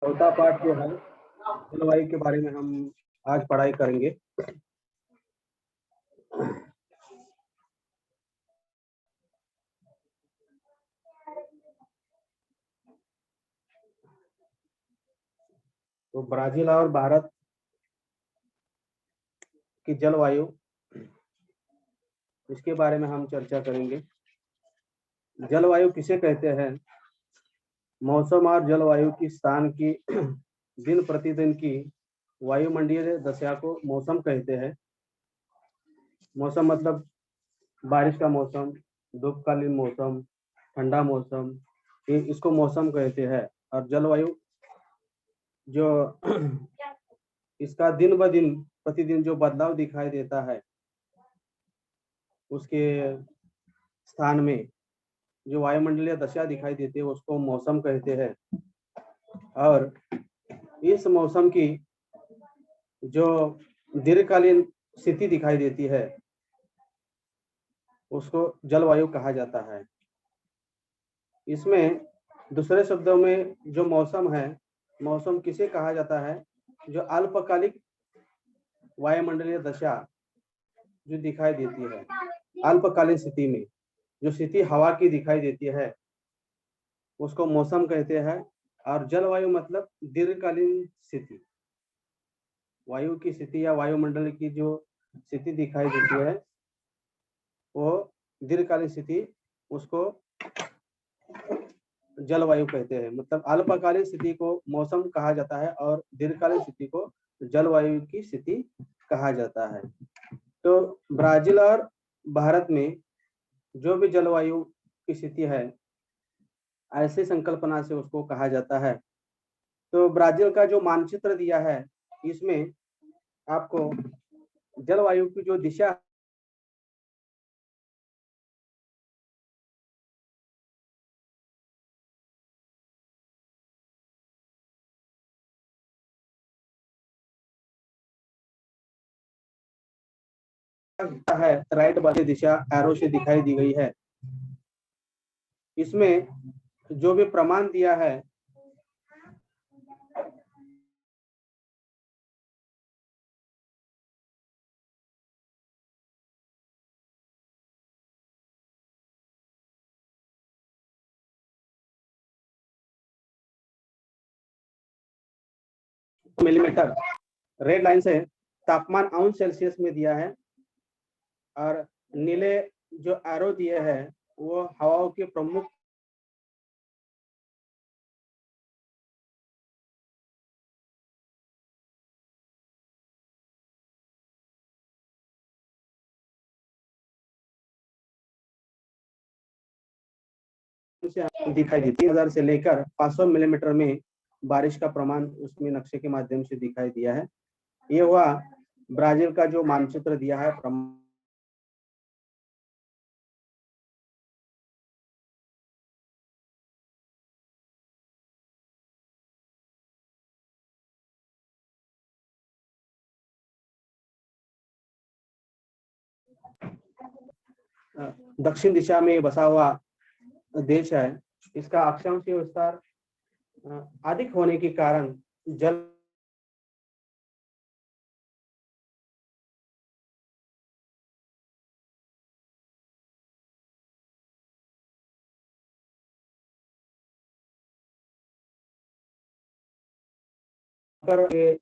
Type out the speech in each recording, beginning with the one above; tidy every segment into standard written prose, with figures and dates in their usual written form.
चौथा पाठ जो है जलवायु के बारे में हम आज पढ़ाई करेंगे। तो ब्राजील और भारत की जलवायु, इसके बारे में हम चर्चा करेंगे। जलवायु किसे कहते हैं? मौसम और जलवायु की स्थान की दिन प्रतिदिन की वायुमंडलीय दशा को मौसम कहते हैं। मौसम मतलब बारिश का मौसम, धूपकालीन मौसम, ठंडा मौसम, इसको मौसम कहते हैं। और जलवायु जो इसका दिन ब दिन प्रतिदिन जो बदलाव दिखाई देता है, उसके स्थान में जो वायुमंडलीय दशा दिखाई देती है उसको मौसम कहते हैं। और इस मौसम की जो दीर्घकालीन स्थिति दिखाई देती है उसको जलवायु कहा जाता है। इसमें दूसरे शब्दों में जो मौसम है, मौसम किसे कहा जाता है? जो अल्पकालिक वायुमंडलीय दशा जो दिखाई देती है, अल्पकालीन स्थिति में जो स्थिति हवा की दिखाई देती है उसको मौसम कहते हैं। और जलवायु मतलब दीर्घकालीन स्थिति, वायु की स्थिति या वायुमंडल की जो स्थिति दिखाई देती है वो दीर्घकालीन स्थिति, उसको जलवायु कहते हैं। मतलब अल्पकालीन स्थिति को मौसम कहा जाता है और दीर्घकालीन स्थिति को जलवायु की स्थिति कहा जाता है। तो ब्राजील और भारत में जो भी जलवायु की स्थिति है, ऐसी संकल्पना से उसको कहा जाता है। तो ब्राजील का जो मानचित्र दिया है, इसमें आपको जलवायु की जो दिशा है, राइट वाली दिशा एरो से दिखाई दी गई है। इसमें जो भी प्रमाण दिया है मिलीमीटर रेड लाइन से तापमान अंश सेल्सियस में दिया है, और नीले जो एरो दिए हैं वो हवाओं के प्रमुख दिखाई देती है। 1000 से लेकर 500 मिलीमीटर में बारिश का प्रमाण उसमें नक्शे के माध्यम से दिखाई दिया है। ये हुआ ब्राजील का जो मानचित्र दिया है। दक्षिण दिशा में बसा हुआ देश है। इसका अक्षांशीय विस्तार अधिक होने के कारण जल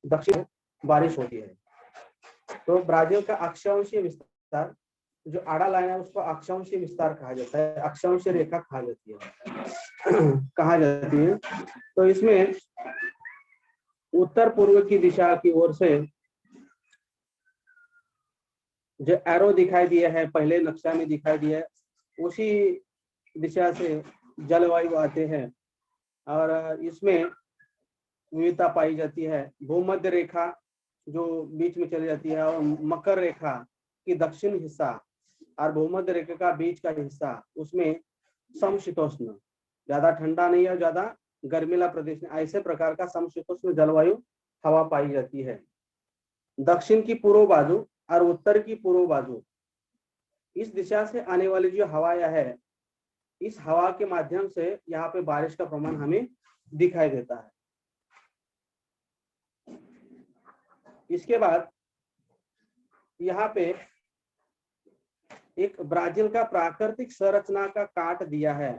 दक्षिण बारिश होती है। तो ब्राजील का अक्षांशीय विस्तार, जो आड़ा लाइन है उसको अक्षांशीय विस्तार कहा जाता है, अक्षांशीय रेखा कहा जाती है। तो इसमें उत्तर पूर्व की दिशा की ओर से जो एरो दिखाई दिया है, पहले नक्शा में दिखाई दिया है, उसी दिशा से जलवायु आते हैं और इसमें विविधता पाई जाती है। भूमध्य रेखा जो बीच में चली जाती है और मकर रेखा की दक्षिण हिस्सा और भूमध्य रेखा का बीच का हिस्सा, उसमें समशीतोष्ण, ज्यादा ठंडा नहीं है, ज्यादा गर्मीला प्रदेश में, ऐसे प्रकार का समशीतोष्ण जलवायु हवा पाई जाती है। दक्षिण की पूर्व बाजू और उत्तर की पूर्व बाजू, इस दिशा से आने वाली जो हवाएं है, इस हवा के माध्यम से यहाँ पे बारिश का प्रमाण हमें दिखाई देता है। इसके बाद यहाँ पे एक ब्राजील का प्राकृतिक संरचना का काट दिया है,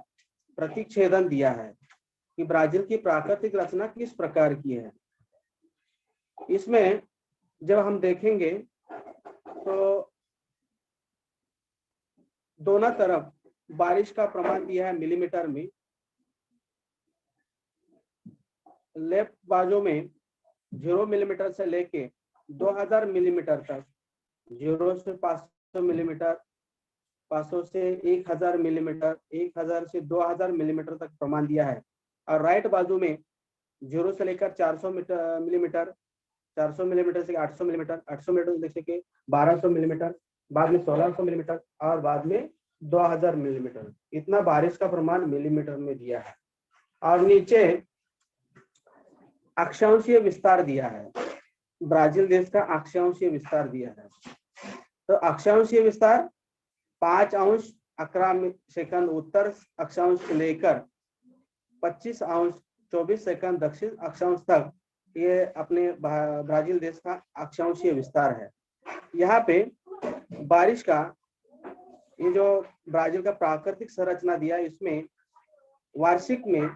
प्रतिच्छेदन दिया है कि ब्राजील की प्राकृतिक रचना किस प्रकार की है। इसमें जब हम देखेंगे तो दोनों तरफ बारिश का प्रमाण दिया है मिलीमीटर में। लेफ्ट बाजू में 0 मिलीमीटर से लेके 2000 मिलीमीटर तक, 0 से 500 मिलीमीटर, 500 से 1000 मिलीमीटर, 1000 से 2000 मिलीमीटर तक प्रमाण दिया है। और राइट बाजू में 0 से लेकर 400 मिलीमीटर, 400 मिलीमीटर से 800 मिलीमीटर, 800 मिलीमीटर से के 1200 मिलीमीटर, बाद में 1600 मिलीमीटर और बाद में 2000 मिलीमीटर, इतना बारिश का प्रमाण मिलीमीटर में दिया है। और नीचे अक्षांशीय विस्तार दिया है, ब्राजील देश का अक्षांशीय विस्तार दिया है। तो अक्षांशीय विस्तार 5 अंश 11 सेकंड उत्तर अक्षांश से लेकर 25 अंश 24 सेकंड दक्षिण अक्षांश तक ये अपने ब्राजील देश का अक्षांशीय विस्तार है। यहाँ पे बारिश का ये जो ब्राजील का प्राकृतिक संरचना दिया, इसमें वार्षिक में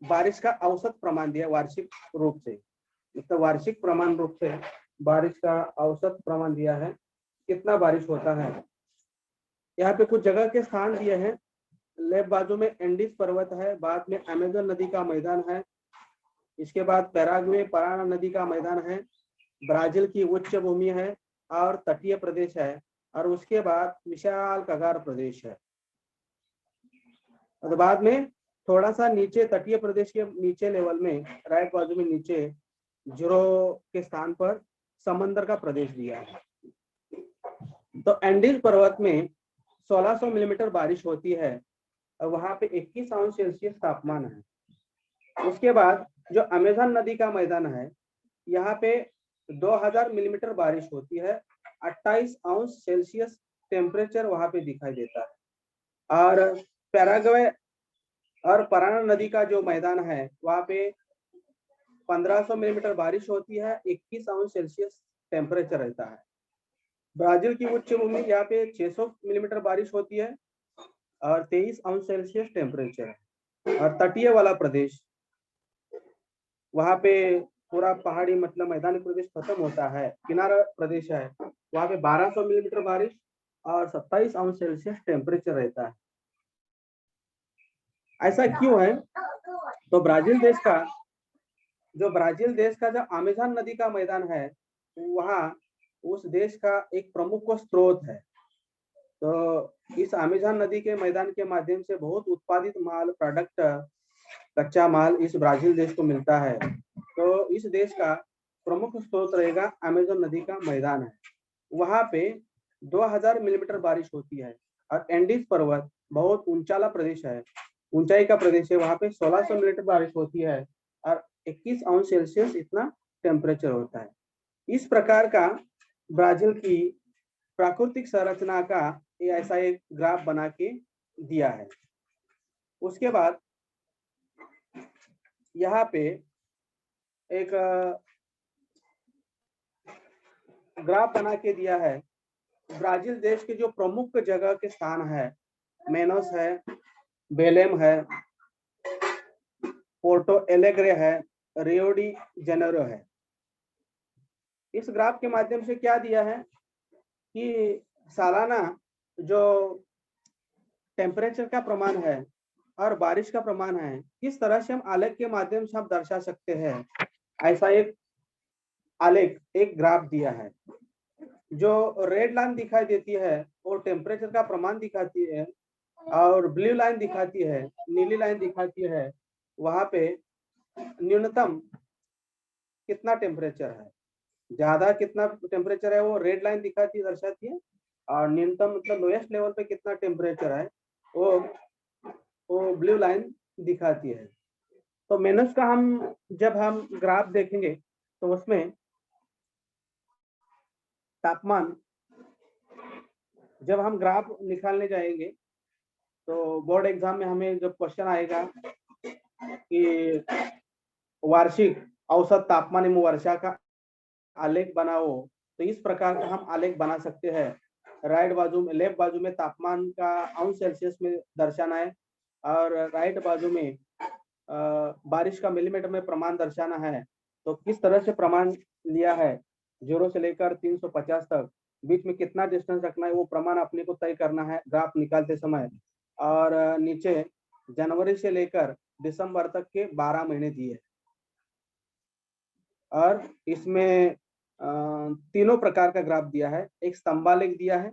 बारिश का औसत प्रमाण दिया, वार्षिक रूप से, मतलब वार्षिक प्रमाण रूप से बारिश का औसत प्रमाण दिया है, कितना बारिश होता है। यहाँ पे कुछ जगह के स्थान दिए हैं। लेफ्ट बाजू में एंडीज पर्वत है, बाद में अमेजन नदी का मैदान है, इसके बाद पैराग्वे पराना नदी का मैदान है, ब्राजील की उच्च भूमि है और तटीय प्रदेश है, और उसके बाद विशाल कगार प्रदेश है। और बाद में थोड़ा सा नीचे तटीय प्रदेश के नीचे लेवल में राइट बाजू में नीचे 0 के स्थान पर समंदर का प्रदेश दिया है। तो एंडीज पर्वत में 1600 मिलीमीटर बारिश होती है और वहां पे 21 अंश सेल्सियस तापमान है। उसके बाद जो अमेजन नदी का मैदान है, यहाँ पे 2000 मिलीमीटर बारिश होती है, 28 अंश सेल्सियस टेम्परेचर वहां पे दिखाई देता है। और पैराग्वे और पराना नदी का जो मैदान है, वहां पे 1500 मिलीमीटर बारिश होती है, 21 अंश सेल्सियस टेम्परेचर रहता है। ब्राजील की उच्च भूमि, यहाँ पे 600 मिलीमीटर बारिश होती है और 23 अंश सेल्सियस टेम्परेचर है। और तटीय वाला प्रदेश, वहां पे पूरा पहाड़ी मतलब मैदानी प्रदेश खत्म होता है, किनारा प्रदेश है, वहां पे 1200 मिलीमीटर बारिश और 27 अंश सेल्सियस टेम्परेचर रहता है। ऐसा क्यों है? तो ब्राजील देश का जो अमेजन नदी का मैदान है, वहाँ उस देश का एक प्रमुख स्रोत है। तो इस अमेजन नदी के मैदान के माध्यम से बहुत उत्पादित माल, प्रोडक्ट, कच्चा माल इस ब्राजील देश को मिलता है। तो इस देश का प्रमुख स्रोत रहेगा अमेजन नदी का मैदान है। वहां पे 2000 मिलीमीटर बारिश होती है। और एंडीज पर्वत बहुत ऊंचाला प्रदेश है, ऊंचाई का प्रदेश है, वहां पे 1600 मिलीमीटर बारिश होती है और 21 अंश सेल्सियस इतना टेम्परेचर होता है। इस प्रकार का ब्राजील की प्राकृतिक संरचना का ऐसा एक ग्राफ बना के दिया है। उसके बाद यहाँ पे एक ग्राफ बना के दिया है, ब्राजील देश के जो प्रमुख जगह के स्थान है, मेनोस है, बेलेम है, पोर्टो एलेग्रे है, रियो डी जेनेरो है। इस ग्राफ के माध्यम से क्या दिया है कि सालाना जो टेम्परेचर का प्रमाण है और बारिश का प्रमाण है, किस तरह से हम आलेख के माध्यम से हम दर्शा सकते हैं, ऐसा एक आलेख, एक ग्राफ दिया है। जो रेड लाइन दिखाई देती है वो टेम्परेचर का प्रमाण दिखाती है, और ब्लू लाइन दिखाती है, नीली लाइन दिखाती है वहां पे न्यूनतम कितना टेम्परेचर है, ज्यादा कितना टेम्परेचर है वो रेड लाइन दिखाती दर्शाती है, और न्यूनतम मतलब लोएस्ट लेवल पे कितना टेम्परेचर है वो ब्लू लाइन दिखाती है। तो मेनस का जब हम ग्राफ देखेंगे तो उसमें तापमान, जब हम ग्राफ निकालने जाएंगे तो बोर्ड एग्जाम में हमें जब क्वेश्चन आएगा कि वार्षिक औसत तापमान एवं वर्षा का आलेख बनाओ, तो इस प्रकार का हम आलेख बना सकते हैं। राइट बाजू में, लेफ्ट बाजू में तापमान का अंश सेल्सियस में दर्शाना है, और राइट बाजू में बारिश का मिलीमीटर में प्रमाण दर्शाना है। तो किस तरह से प्रमाण लिया है, 0 से लेकर 350 तक, बीच में कितना डिस्टेंस रखना है, वो प्रमाण अपने को तय करना है ग्राफ निकालते समय। और नीचे जनवरी से लेकर दिसंबर तक के 12 महीने दिए, और इसमें तीनों प्रकार का ग्राफ दिया है। एक स्तंभालेख दिया है,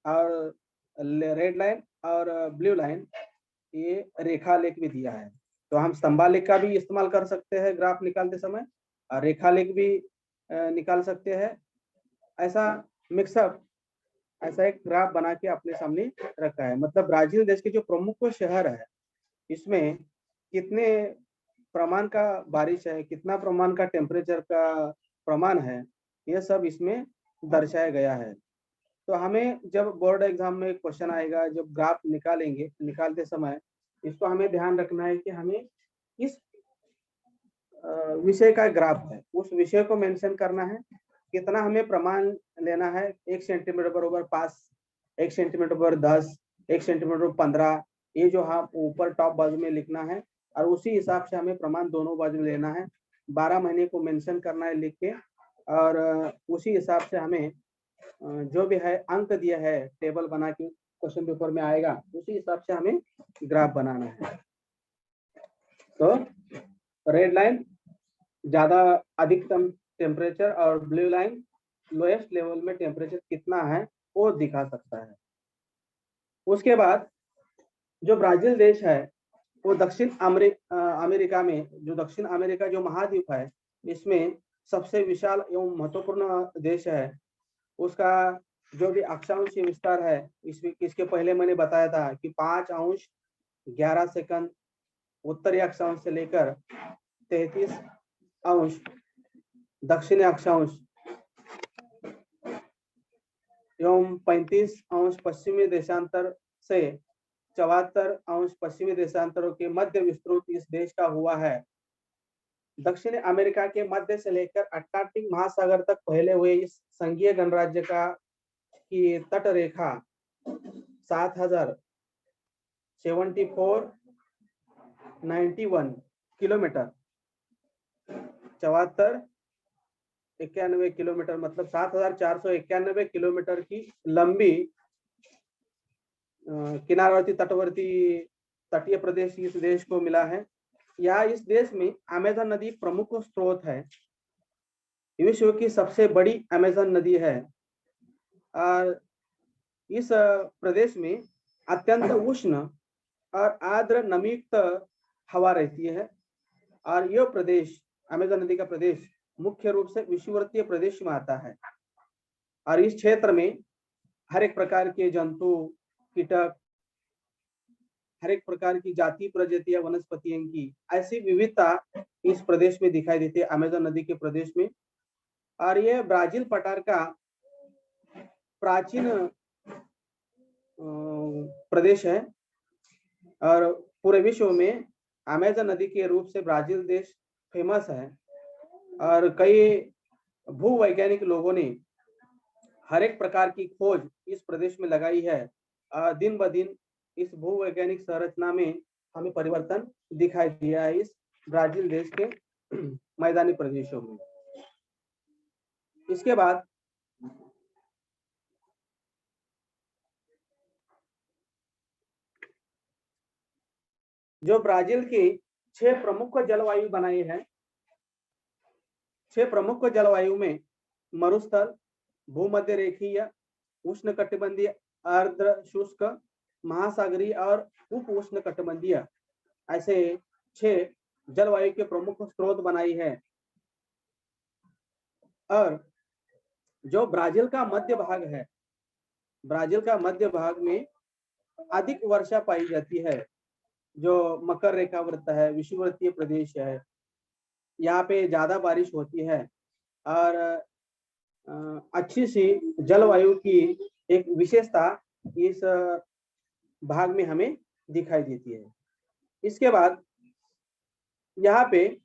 और रेड लाइन और ब्लू लाइन, ये रेखालेख भी दिया है। तो हम स्तंभालेख का भी इस्तेमाल कर सकते हैं ग्राफ निकालते समय, और रेखालेख भी निकाल सकते हैं। ऐसा मिक्सअप, ऐसा एक ग्राफ बना के अपने सामने रखा है। मतलब ब्राजील देश के जो प्रमुख शहर है, इसमें कितने प्रमाण का बारिश है, कितना प्रमाण का टेम्परेचर का प्रमाण है, यह सब इसमें दर्शाया गया है। तो हमें जब बोर्ड एग्जाम में क्वेश्चन आएगा, जब ग्राफ निकालेंगे, निकालते समय इसको हमें ध्यान रखना है कि हमें किस विषय का ग्राफ है, उस विषय को मेंशन करना है। कितना हमें प्रमाण लेना है, 1 सेंटीमीटर बराबर 5, 1 सेंटीमीटर बराबर 10, 1 सेंटीमीटर 15, ये जो हम ऊपर टॉप बाजू में लिखना है, और उसी हिसाब से हमें प्रमाण दोनों बाजू में लेना है। 12 महीने को मेंशन करना है लिख के, और उसी हिसाब से हमें जो भी है अंक दिया है, टेबल बना के क्वेश्चन पेपर में आएगा, उसी हिसाब से हमें ग्राफ बनाना है। तो रेड लाइन ज्यादा अधिकतम टेम्परेचर, और ब्लू लाइन लोएस्ट लेवल में टेम्परेचर कितना है वो दिखा सकता है। उसके बाद जो ब्राजील देश है, वो दक्षिण अमेरिका में, जो दक्षिण अमेरिका जो महाद्वीप है, इसमें सबसे विशाल एवं महत्वपूर्ण देश है। उसका जो भी अक्षांशीय विस्तार है, इसके पहले मैंने बताया था कि 5 अंश 11 सेकंड उत्तरी अक्षांश से लेकर 33 अंश दक्षिणी अक्षांश एवं 35 अंश पश्चिमी देशांतर से 74 अंश पश्चिमी देशांतरों के मध्य विस्तृत इस देश का हुआ है। दक्षिण अमेरिका के मध्य से लेकर अटलांटिक महासागर तक फैले हुए इस संघीय गणराज्य का की तट रेखा 7,074.91 किलोमीटर, 7491 किलोमीटर, मतलब 7,491 किलोमीटर की लंबी किनारवर्ती तटवर्ती तटीय प्रदेश इस देश को मिला है। यहाँ इस देश में अमेज़न नदी प्रमुख स्रोत है, विश्व की सबसे बड़ी अमेज़न नदी है। और इस प्रदेश में अत्यंत उष्ण और आर्द्र नमीयुक्त हवा रहती है। और यह प्रदेश, अमेज़न नदी का प्रदेश, मुख्य रूप से विषुवतीय प्रदेश में आता है। और इस क्षेत्र में हर एक प्रकार के जंतु, कीटक, हर एक प्रकार की जाति प्रजातियां, वनस्पतियों की ऐसी विविधता इस प्रदेश में दिखाई देती है, अमेज़न नदी के प्रदेश में। और यह ब्राजील पठार का प्राचीन प्रदेश है, और पूरे विश्व में अमेज़न नदी के रूप से ब्राजील देश फेमस है। और कई भूवैज्ञानिक लोगों ने हर एक प्रकार की खोज इस प्रदेश में लगाई है। दिन ब दिन इस भूवैज्ञानिक संरचना में हमें परिवर्तन दिखाई दिया है इस ब्राजील देश के मैदानी प्रदेशों में। इसके बाद जो ब्राजील की 6 प्रमुख जलवायु बनाई है, 6 प्रमुख जलवायु में मरुस्थल, भूमध्य रेखीय, उष्णकटिबंधीय, आर्द्र शुष्क, महासागरीय और उप उष्णकटिबंधीय, ऐसे 6 जलवायु के प्रमुख स्रोत बनाई है। और जो ब्राजील का मध्य भाग है, ब्राजील का मध्य भाग में अधिक वर्षा पाई जाती है, जो मकर रेखावृत्त है, विषुवतीय प्रदेश है, यहाँ पे ज्यादा बारिश होती है। और अच्छी सी जलवायु की एक विशेषता इस भाग में हमें दिखाई देती है। इसके बाद यहाँ पे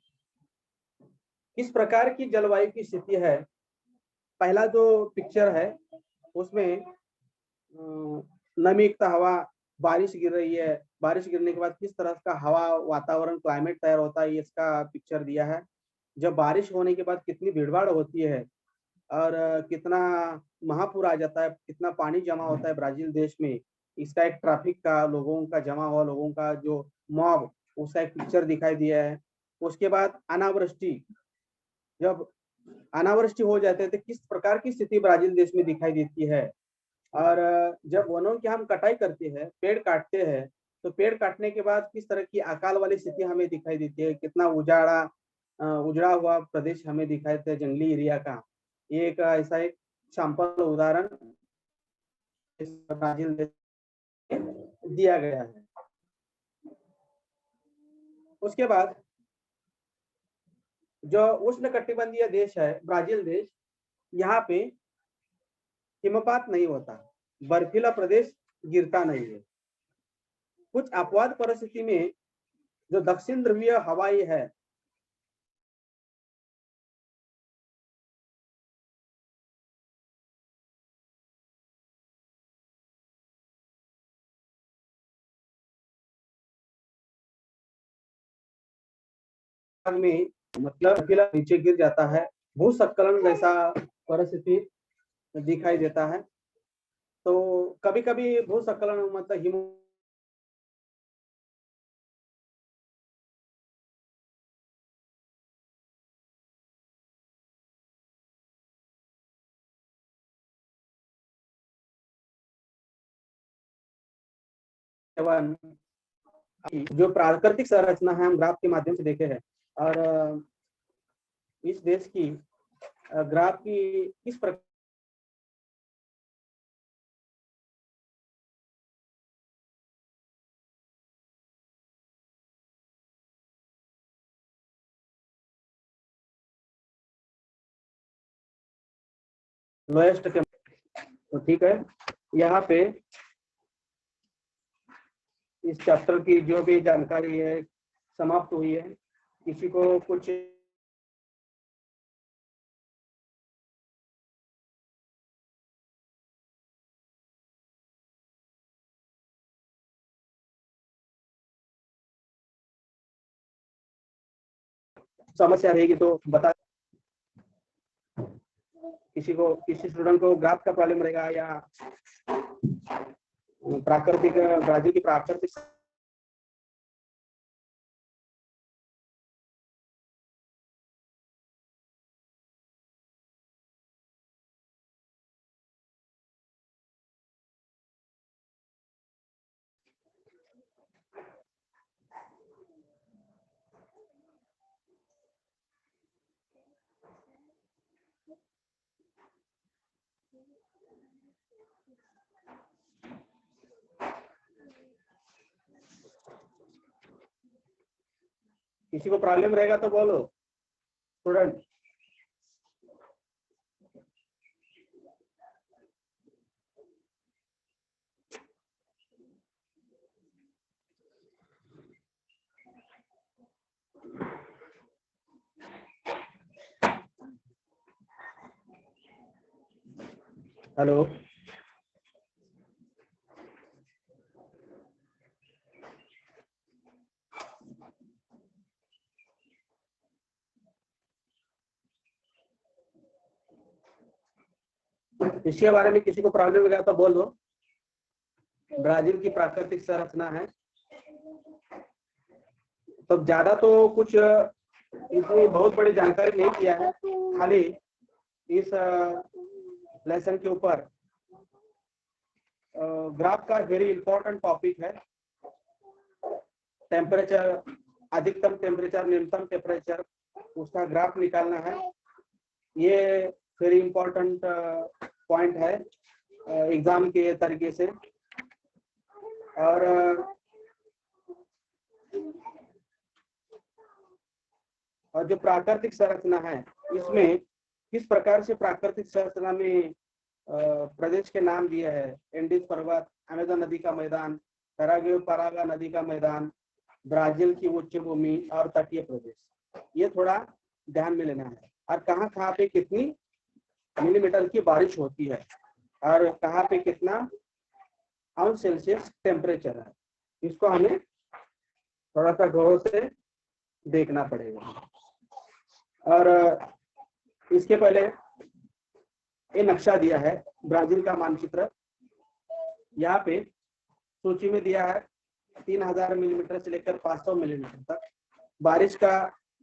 किस प्रकार की जलवायु की स्थिति है। पहला जो पिक्चर है उसमें नमी युक्त हवा, बारिश गिर रही है, बारिश गिरने के बाद किस तरह का हवा, वातावरण, क्लाइमेट तैयार होता है, इसका पिक्चर दिया है। जब बारिश होने के बाद कितनी भीड़-भाड़ होती है और कितना महापूर आ जाता है, कितना पानी जमा होता है ब्राज़ील देश में। इसका एक ट्रैफिक का, लोगों का जमा हुआ, लोगों का जो मॉब, उसका एक पिक्चर दिखाई दिया है। उसके बाद अनावृष्टि, जब अनावृष्टि हो जाते हैं तो किस प्रकार की स्थिति ब्राज़ील देश में दिखाई देती है। और जब वनों की हम कटाई करते हैं, पेड़ काटते हैं, तो पेड़ काटने के बाद किस तरह की अकाल वाली स्थिति हमें दिखाई देती है, कितना उजड़ा हुआ प्रदेश हमें दिखाई देता है जंगली एरिया का। ये एक ऐसा एक सैंपल उदाहरण इस ब्राज़ील देश में दिया गया है। उसके बाद जो उष्णकटिबंधीय देश है ब्राज़ील देश, यहाँ पे हिमपात नहीं होता, बर्फीला प्रदेश गिरता नहीं है। कुछ अपवाद परिस्थिति में जो दक्षिण ध्रुवीय हवाई है, में मतलब बर्फीला नीचे गिर जाता है, भूस्खलन जैसा परिस्थिति दिखाई देता है। तो कभी-कभी भूस्खलन मतलब हिमवन जो प्राकृतिक संरचना है हम ग्राफ के माध्यम से देखे हैं। और इस देश की ग्राफ की किस प्रकार लोएस्ट के, तो ठीक है, यहाँ पे इस चैप्टर की जो भी जानकारी है समाप्त हुई है। किसी को कुछ समस्या रहेगी तो बता। किसी स्टूडेंट को ग्राफ का प्रॉब्लम रहेगा या प्राकृतिक, ब्राजील की प्राकृतिक किसी को प्रॉब्लम रहेगा तो बोलो स्टूडेंट। हेलो, इसके बारे में किसी को प्रॉब्लम रहेगा तो बोल दो। ब्राजील की प्राकृतिक संरचना है, तो ज्यादा तो कुछ इतनी बहुत बड़ी जानकारी नहीं किया है, खाली इस लेसन के ऊपर ग्राफ का वेरी इंपॉर्टेंट टॉपिक है। टेम्परेचर, अधिकतम टेम्परेचर, न्यूनतम टेम्परेचर, उसका ग्राफ निकालना है। ये वेरी इंपॉर्टेंट पॉइंट है एग्जाम के तरीके से। और जो प्राकृतिक संरचना है, इसमें किस प्रकार से प्राकृतिक संरचना में प्रदेश के नाम दिए हैं। एंडीज पर्वत, अमेज़न नदी का मैदान, परागा नदी का मैदान, ब्राजील की उच्च भूमि और तटीय प्रदेश। ये थोड़ा ध्यान में लेना है, और कहाँ कहाँ पे कितनी मिलीमीटर की बारिश होती है और कहाँ पे कितना अंश सेल्सियस टेम्परेचर है, इसको हमें थोड़ा सा गौर से देखना पड़ेगा। और इसके पहले ये नक्शा दिया है ब्राजील का मानचित्र। यहाँ पे सूची में दिया है 3000 मिलीमीटर से लेकर 500 मिलीमीटर तक बारिश का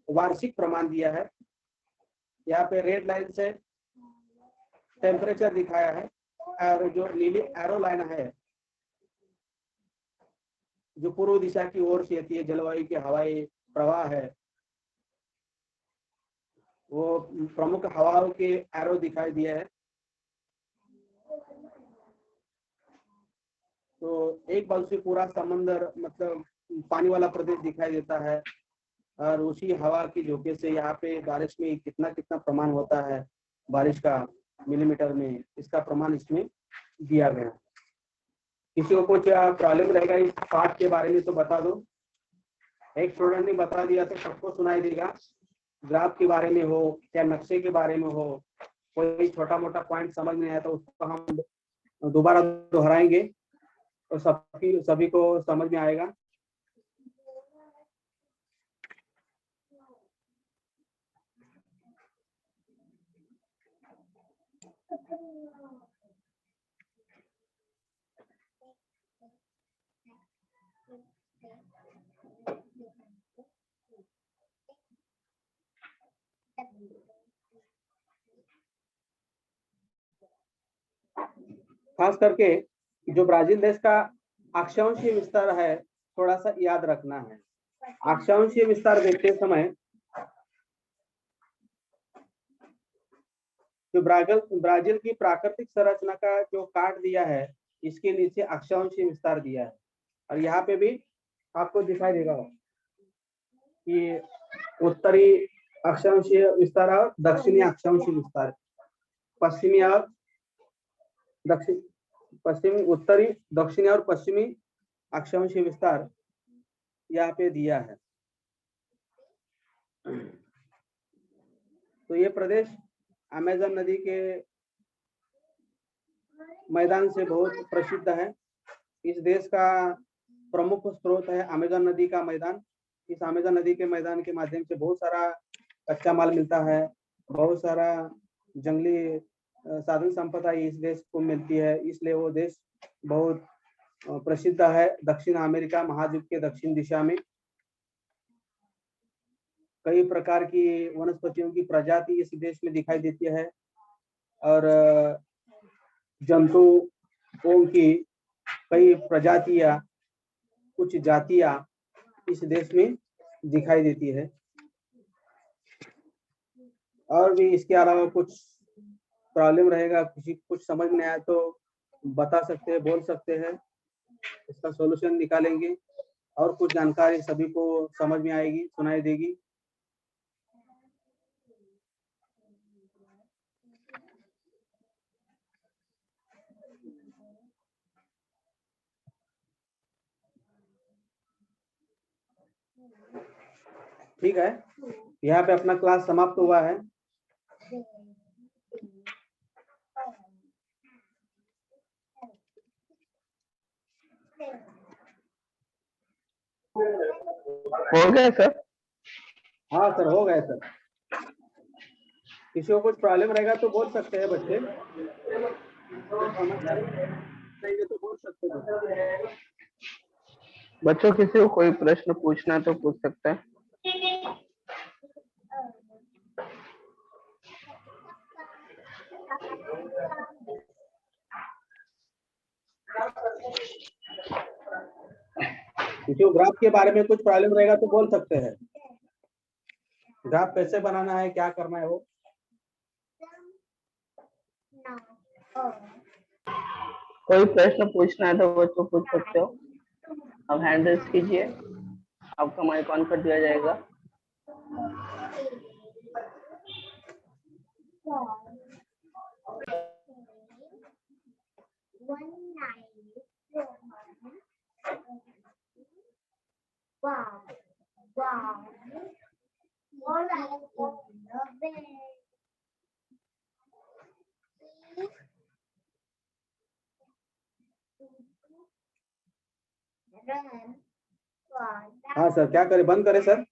वार्षिक प्रमाण दिया है। यहाँ पे रेड लाइन से टेम्परेचर दिखाया है, और जो नीली एरो लाइन है जो पूर्व दिशा की ओर से आती है, जलवायु के हवाई प्रवाह है, वो प्रमुख हवाओं के एरो दिखाई दिया है। तो एक बल से पूरा समंदर मतलब पानी वाला प्रदेश दिखाई देता है, और उसी हवा की झोंके से यहाँ पे बारिश में कितना कितना प्रमाण होता है बारिश का मिलीमीटर में, इसका प्रमाण इसमें दिया गया। किसी को कुछ प्रॉब्लम रहेगा इस पाठ के बारे में तो बता दो। एक स्टूडेंट ने बता दिया तो सबको सुनाई देगा। ग्राफ के बारे में हो या नक्शे के बारे में हो, कोई छोटा मोटा पॉइंट समझ नहीं आया तो उसको हम दोबारा दोहराएंगे और सभी को समझ में आएगा। खास करके जो ब्राजील देश का अक्षांशीय विस्तार है, थोड़ा सा याद रखना है। अक्षांशीय विस्तार देखते समय जो ब्राजील की प्राकृतिक संरचना का जो काट दिया है, इसके नीचे अक्षांशीय विस्तार दिया है, और यहाँ पे भी आपको दिखाई देगा कि उत्तरी अक्षांशीय विस्तार और दक्षिणी अक्षांशीय विस्तार, पश्चिमी और पश्चिमी, उत्तरी, दक्षिणी और पश्चिमी अक्षांशीय विस्तार यहाँ पे दिया है। तो ये प्रदेश अमेज़न नदी के मैदान से बहुत प्रसिद्ध है। इस देश का प्रमुख स्रोत है अमेज़न नदी का मैदान। इस अमेज़न नदी के मैदान के माध्यम से बहुत सारा कच्चा माल मिलता है, बहुत सारा जंगली साधन संपदा इस देश को मिलती है, इसलिए वो देश बहुत प्रसिद्ध है। दक्षिण अमेरिका महाद्वीप के दक्षिण दिशा में कई प्रकार की वनस्पतियों की प्रजाति इस देश में दिखाई देती है, और जंतुओं की कई प्रजातियां, कुछ जातियां इस देश में दिखाई देती है। और भी इसके अलावा कुछ प्रॉब्लम रहेगा, किसी कुछ समझ में आया तो बता सकते हैं, बोल सकते हैं, इसका सॉल्यूशन निकालेंगे, और कुछ जानकारी सभी को समझ में आएगी, सुनाई देगी। ठीक है, यहाँ पे अपना क्लास समाप्त हुआ है। हो गया सर? हाँ सर, हो गए सर। किसी को कुछ प्रॉब्लम रहेगा तो बोल सकते हैं बच्चे, तो बोल सकते हैं। बच्चों किसी को कोई प्रश्न पूछना तो पूछ सकते हैं। किसी को ग्राफ के बारे में कुछ प्रॉब्लम रहेगा तो बोल सकते हैं। ग्राफ कैसे बनाना है, क्या करना है वो। कोई प्रश्न पूछना है तो बच्चों पूछ सकते हो। अब हैंड रेस कीजिए, आपका माइक ऑन कर दिया जाएगा। Wow. हाँ सर, क्या करें, बंद करें सर?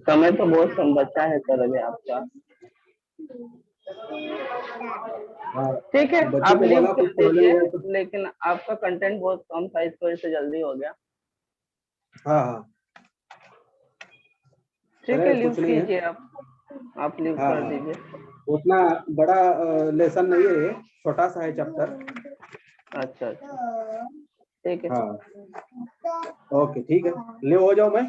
समय तो बहुत कम बचा है सर अभी आपका। हाँ, ठीक है, बच्चे आप को लीव बोला कर कुछ दीजिए, प्रॉब्लम हो तो। लेकिन आपका कंटेंट बहुत कम था, इस वजह से जल्दी हो गया। हाँ हाँ, ठीक है, चले, लीव कुछ नहीं है। कीजिए आप लीव हाँ कर हाँ, दीजिए। उतना बड़ा लेसन नहीं है ये, छोटा सा है चैप्टर। अच्छा, ठीक है। हाँ, ओके, ठीक है, ले हो जाओ मैं।